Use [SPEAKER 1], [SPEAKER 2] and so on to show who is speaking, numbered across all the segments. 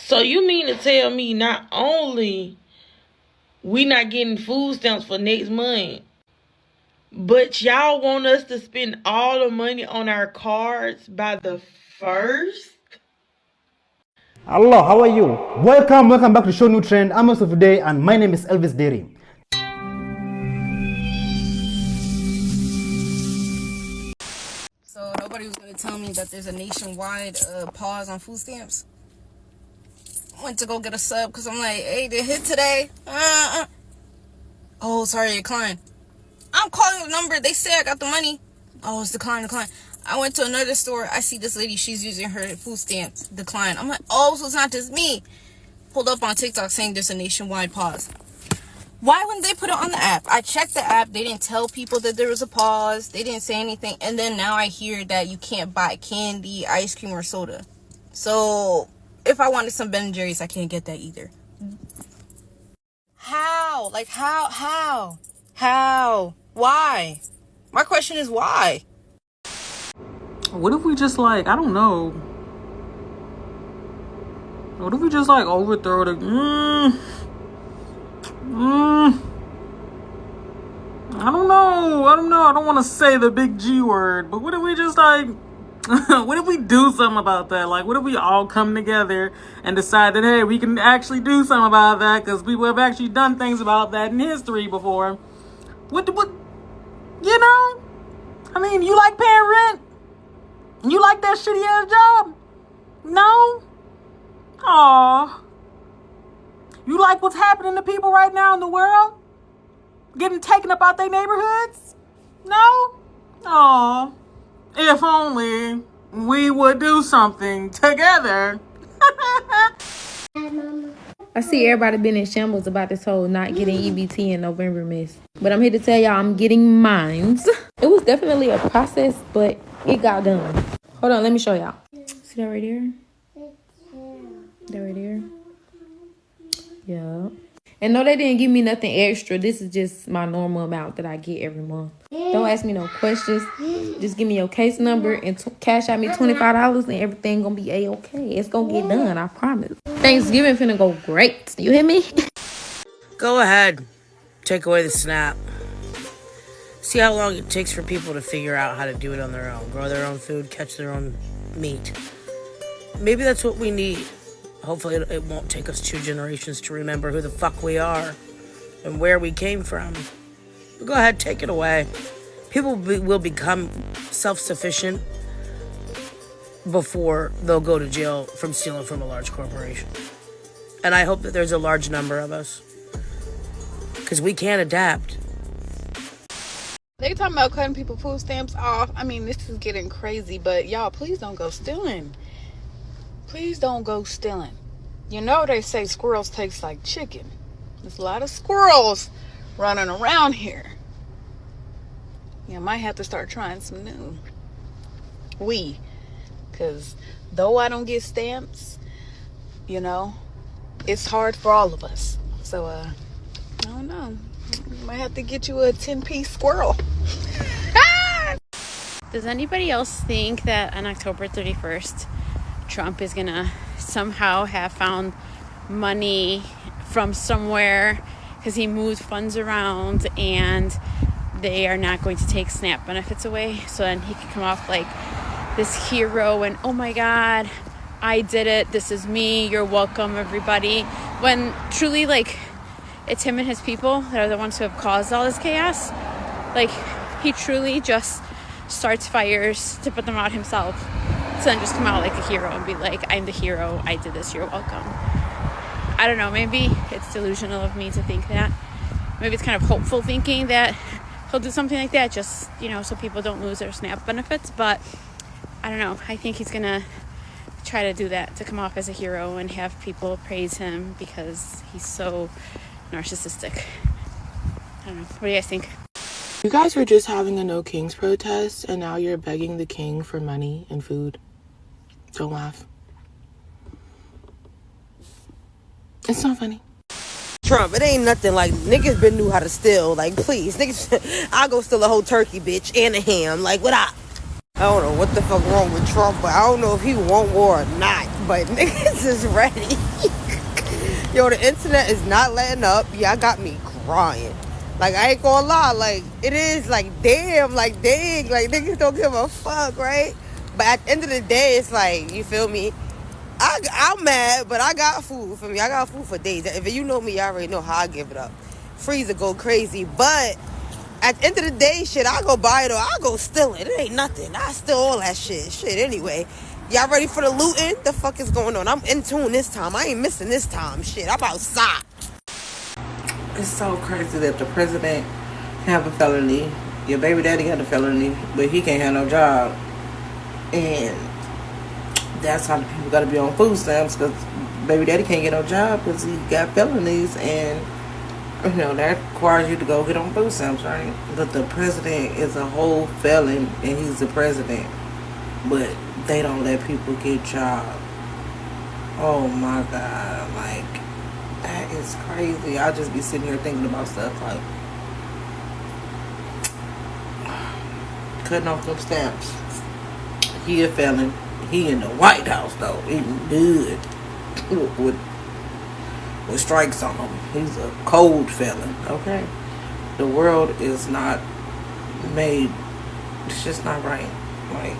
[SPEAKER 1] So you mean to tell me not only we not getting food stamps for next month, but y'all want us to spend all the money on our cards by the first?
[SPEAKER 2] Hello, how are you? Welcome back to ShowNewTrend. I'm host of today, and my name is Elvis Derry.
[SPEAKER 3] So nobody was gonna tell me that there's a nationwide pause on food stamps. I went to go get a sub because I'm like, hey, they hit today. Oh, sorry, decline. I'm calling the number. They say I got the money. Oh, it's decline. I went to another store. I see this lady. She's using her food stamps. Decline. I'm like, oh, so it's not just me. Pulled up on TikTok saying there's a nationwide pause. Why wouldn't they put it on the app? I checked the app. They didn't tell people that there was a pause. They didn't say anything. And then now I hear that you can't buy candy, ice cream, or soda. So if I wanted some Ben & Jerry's, I can't get that either. How? Like, how? Why? My question is why?
[SPEAKER 4] What if we just I don't know. What if we just overthrow the I don't know. I don't want to say the big G word, but what if we just what if we do something about that? What if we all come together and decide that, hey, we can actually do something about that because people have actually done things about that in history before? What, you know? I mean, you like paying rent? You like that shitty ass job? No? Aww. You like what's happening to people right now in the world? Getting taken up out their neighborhoods? No? Aww. If only we would do something together.
[SPEAKER 5] I see everybody been in shambles about this whole not getting EBT in November mess. But I'm here to tell y'all I'm getting mines. It was definitely a process, but it got done. Hold on, let me show y'all. See that right there? That right there? Yeah. And no, they didn't give me nothing extra. This is just my normal amount that I get every month. Don't ask me no questions. Just give me your case number and cash out me $25 and everything gonna be A-okay. It's gonna get done, I promise. Thanksgiving finna go great. You hear me?
[SPEAKER 6] Go ahead. Take away the SNAP. See how long it takes for people to figure out how to do it on their own. Grow their own food, catch their own meat. Maybe that's what we need. Hopefully it won't take us 2 generations to remember who the fuck we are and where we came from. But go ahead, take it away. People will become self-sufficient before they'll go to jail from stealing from a large corporation. And I hope that there's a large number of us. Because we can't adapt.
[SPEAKER 7] They talking about cutting people food stamps off. I mean, this is getting crazy, but y'all, please don't go stealing. Please don't go stealing. You know they say squirrels taste like chicken. There's a lot of squirrels running around here. You might have to start trying some new. Because though I don't get stamps, it's hard for all of us. So, I don't know. You might have to get you a 10-piece squirrel.
[SPEAKER 8] Does anybody else think that on October 31st, Trump is gonna somehow have found money from somewhere because he moved funds around and they are not going to take SNAP benefits away? So then he can come off like this hero and, oh my God, I did it. This is me. You're welcome, everybody. When truly, it's him and his people that are the ones who have caused all this chaos. He truly just starts fires to put them out himself. So then just come out like a hero and be like, I'm the hero. I did this. You're welcome. I don't know. Maybe it's delusional of me to think that. Maybe it's kind of hopeful thinking that he'll do something like that just, so people don't lose their SNAP benefits. But I don't know. I think he's going to try to do that, to come off as a hero and have people praise him because he's so narcissistic. I don't know. What do you guys think?
[SPEAKER 9] You guys were just having a No Kings protest, and now you're begging the king for money and food. Don't laugh. It's not funny.
[SPEAKER 6] Trump, it ain't nothing niggas been knew how to steal. Please, niggas, I'll go steal a whole turkey, bitch, and a ham. What up? I don't know what the fuck wrong with Trump, but I don't know if he want war or not. but niggas is ready. Yo, the internet is not letting up. Y'all got me crying. Like, I ain't gonna lie. Like, it is like, damn, like, dang. Like, niggas don't give a fuck, right? But at the end of the day, it's like, you feel me? I'm mad, but I got food for me. I got food for days. If you know me, you already know how I give it up. Freezer go crazy. But at the end of the day, shit, I go buy it or I go steal it. It ain't nothing. I steal all that shit. Shit, anyway. Y'all ready for the looting? The fuck is going on? I'm in tune this time. I ain't missing this time. Shit, I'm outside.
[SPEAKER 10] It's so crazy that the president have a felony. Your baby daddy got a felony, but he can't have no job. And that's how the people got to be on food stamps, because baby daddy can't get no job because he got felonies, and you know that requires you to go get on food stamps, right? But the president is a whole felon, and he's the president, but they don't let people get jobs. Oh my god, like, that is crazy. I'll just be sitting here thinking about stuff like cutting off them stamps. He a felon. He in the White House though, eating good with strikes on him. He's a cold felon. Okay, the world is not made. It's just not right. Like,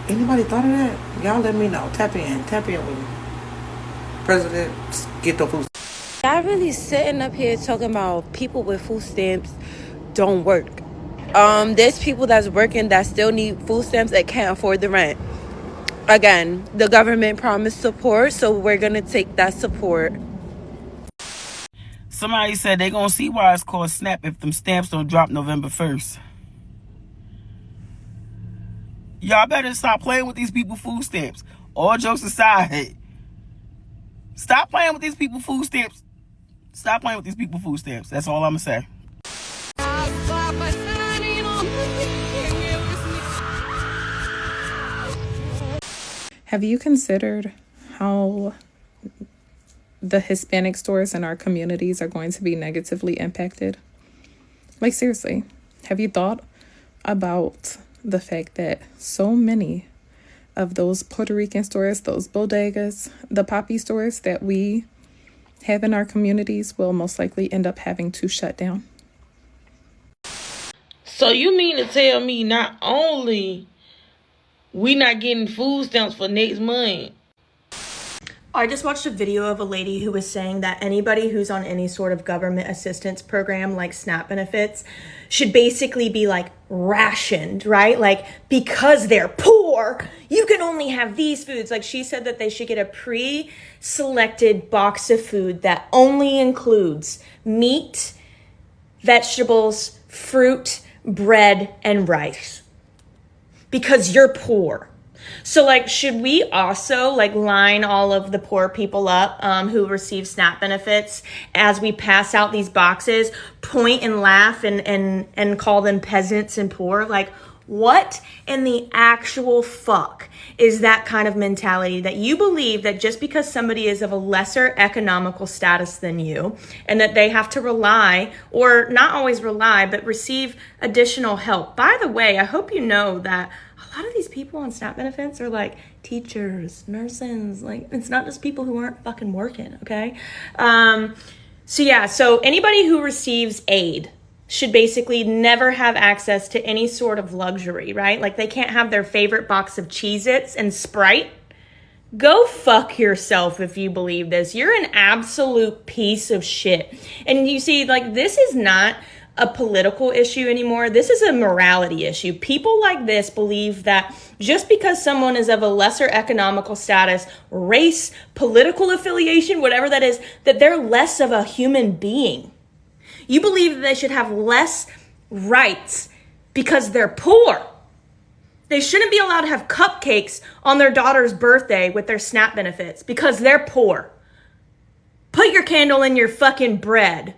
[SPEAKER 10] anybody thought of that? Y'all let me know. Tap in with me. President, get the food.
[SPEAKER 6] Y'all really sitting up here talking about people with food stamps don't work. There's people that's working that still need food stamps that can't afford the rent. Again, the government promised support, so we're gonna take that support.
[SPEAKER 11] Somebody said they gonna see why it's called SNAP if them stamps don't drop November 1st. Y'all better stop playing with these people food stamps. All jokes aside, stop playing with these people food stamps. Stop playing with these people food stamps. That's all I'm gonna say.
[SPEAKER 12] Have you considered how the Hispanic stores in our communities are going to be negatively impacted? Like, seriously, have you thought about the fact that so many of those Puerto Rican stores, those bodegas, the poppy stores that we have in our communities will most likely end up having to shut down?
[SPEAKER 1] So you mean to tell me not only we not getting food stamps for next month?
[SPEAKER 13] I just watched a video of a lady who was saying that anybody who's on any sort of government assistance program like SNAP benefits should basically be like rationed, right? Like, because they're poor, you can only have these foods. Like, she said that they should get a pre-selected box of food that only includes meat, vegetables, fruit, bread, and rice. Because you're poor. So, like, should we also, like, line all of the poor people up who receive SNAP benefits as we pass out these boxes, point and laugh and call them peasants and poor? Like, what in the actual fuck is that kind of mentality that you believe that just because somebody is of a lesser economical status than you and that they have to rely, or not always rely, but receive additional help? By the way, I hope you know that a lot of these people on SNAP benefits are like teachers, nurses. Like, it's not just people who aren't fucking working, okay? So anybody who receives aid should basically never have access to any sort of luxury, right? Like, they can't have their favorite box of Cheez-Its and Sprite. Go fuck yourself if you believe this. You're an absolute piece of shit. And you see, like, this is not a political issue anymore. This is a morality issue. People like this believe that just because someone is of a lesser economical status, race, political affiliation, whatever that is, that they're less of a human being. You believe that they should have less rights because they're poor. They shouldn't be allowed to have cupcakes on their daughter's birthday with their SNAP benefits because they're poor. Put your candle in your fucking bread.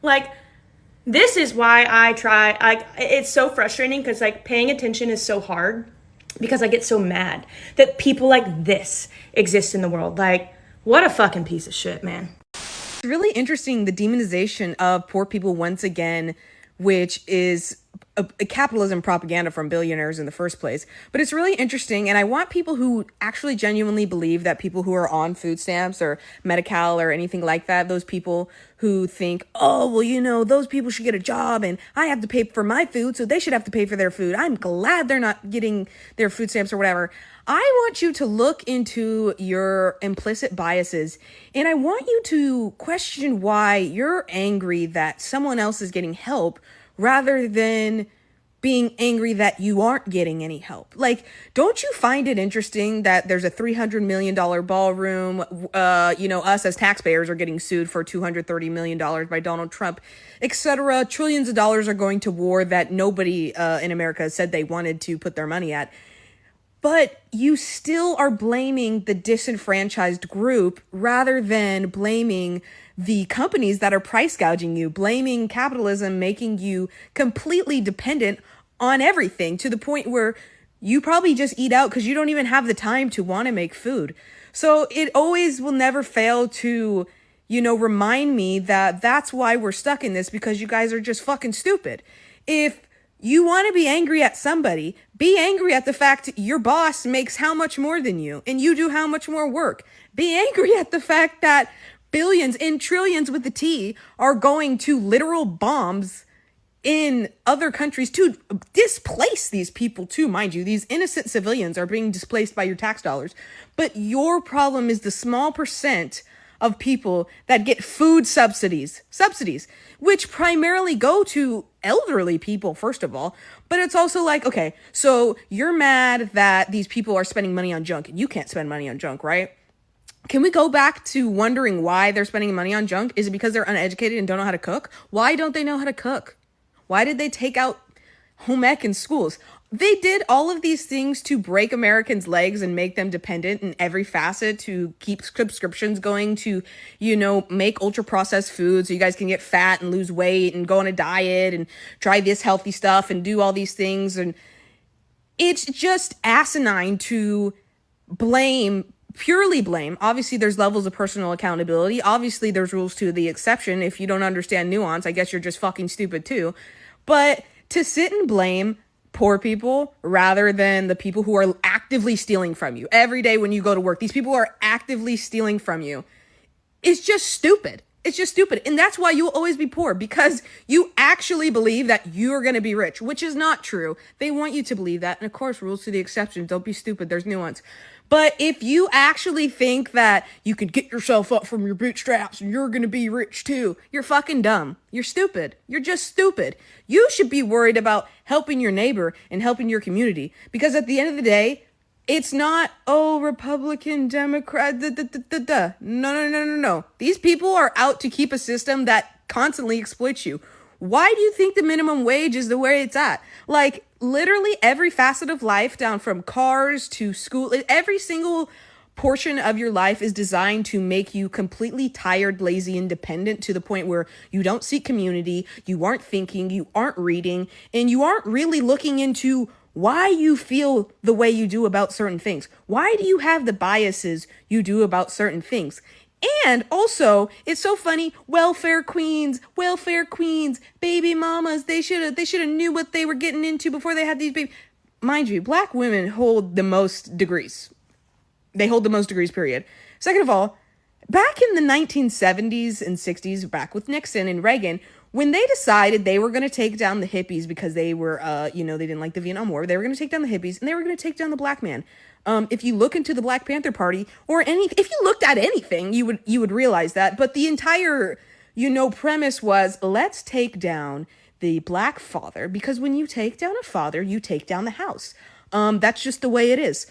[SPEAKER 13] Like, this is why it's so frustrating, because, like, paying attention is so hard because I get so mad that people like this exist in the world. Like, what a fucking piece of shit, man.
[SPEAKER 14] It's really interesting, the demonization of poor people once again, which is a capitalism propaganda from billionaires in the first place. But it's really interesting, and I want people who actually genuinely believe that people who are on food stamps or Medi-Cal or anything like that, those people who think, oh, well, you know, those people should get a job and I have to pay for my food, so they should have to pay for their food. I'm glad they're not getting their food stamps or whatever. I want you to look into your implicit biases, and I want you to question why you're angry that someone else is getting help rather than being angry that you aren't getting any help. Like, don't you find it interesting that there's a $300 million ballroom, us as taxpayers are getting sued for $230 million by Donald Trump, etc. Trillions of dollars are going to war that nobody in America said they wanted to put their money at. But you still are blaming the disenfranchised group rather than blaming the companies that are price gouging you, blaming capitalism, making you completely dependent on everything to the point where you probably just eat out because you don't even have the time to want to make food. So it always will never fail to, remind me that that's why we're stuck in this, because you guys are just fucking stupid. If you want to be angry at somebody, be angry at the fact your boss makes how much more than you and you do how much more work. Be angry at the fact that billions and trillions with the T are going to literal bombs in other countries to displace these people too, mind you. These innocent civilians are being displaced by your tax dollars. But your problem is the small percent of people that get food subsidies, which primarily go to elderly people, first of all. But it's also like, okay, so you're mad that these people are spending money on junk and you can't spend money on junk, right? Can we go back to wondering why they're spending money on junk? Is it because they're uneducated and don't know how to cook? Why don't they know how to cook? Why did they take out home ec in schools? They did all of these things to break Americans' legs and make them dependent in every facet, to keep subscriptions going, to, make ultra processed foods so you guys can get fat and lose weight and go on a diet and try this healthy stuff and do all these things. And it's just asinine to purely blame. Obviously, there's levels of personal accountability. Obviously, there's rules to the exception. If you don't understand nuance, I guess you're just fucking stupid too. But to sit and blame poor people rather than the people who are actively stealing from you every day when you go to work, these people are actively stealing from you, it's just stupid. It's just stupid. And that's why you'll always be poor, because you actually believe that you're going to be rich, which is not true. They want you to believe that. And of course, rules to the exception. Don't be stupid. There's nuance. But if you actually think that you could get yourself up from your bootstraps and you're going to be rich too, you're fucking dumb. You're stupid. You're just stupid. You should be worried about helping your neighbor and helping your community, because at the end of the day, it's not, Republican, Democrat, No. These people are out to keep a system that constantly exploits you. Why do you think the minimum wage is the way it's at? Like, literally every facet of life, down from cars to school, every single portion of your life is designed to make you completely tired, lazy, and dependent, to the point where you don't seek community, you aren't thinking, you aren't reading, and you aren't really looking into why you feel the way you do about certain things. Why do you have the biases you do about certain things? And also, it's so funny, welfare queens, baby mamas, they should have knew what they were getting into before they had these babies. Mind you, black women hold the most degrees. They hold the most degrees, period. Second of all, back in the 1970s and 60s, back with Nixon and Reagan, when they decided they were going to take down the hippies because they were, they didn't like the Vietnam War, they were going to take down the hippies and they were going to take down the black man. If you look into the Black Panther Party if you looked at anything, you would realize that. But the entire, premise was, let's take down the black father, because when you take down a father, you take down the house. That's just the way it is.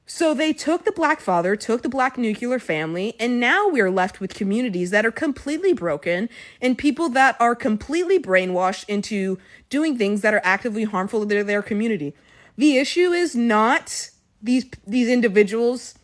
[SPEAKER 14] So they took the black father, took the black nuclear family, and now we're left with communities that are completely broken and people that are completely brainwashed into doing things that are actively harmful to their community. The issue is not these individuals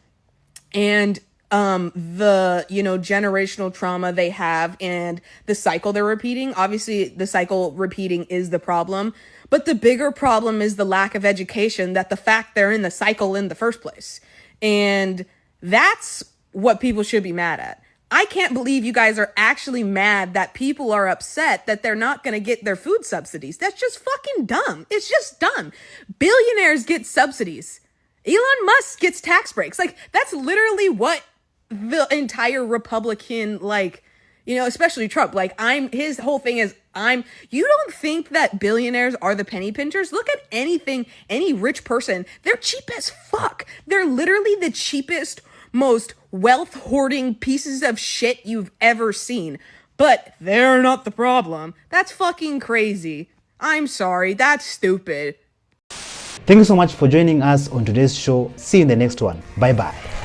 [SPEAKER 14] and the generational trauma they have and the cycle they're repeating. Obviously, the cycle repeating is the problem, but the bigger problem is the lack of education, that the fact they're in the cycle in the first place. And that's what people should be mad at. I can't believe you guys are actually mad that people are upset that they're not going to get their food subsidies. That's just fucking dumb. It's just dumb. Billionaires get subsidies. Elon Musk gets tax breaks. Like, that's literally what the entire Republican, like, you know, especially Trump, like, his whole thing is, you don't think that billionaires are the penny pinchers? Look at any rich person. They're cheap as fuck. They're literally the cheapest, most wealth hoarding pieces of shit you've ever seen. But they're not the problem. That's fucking crazy. I'm sorry. That's stupid.
[SPEAKER 2] Thank you so much for joining us on today's show. See you in the next one. Bye bye.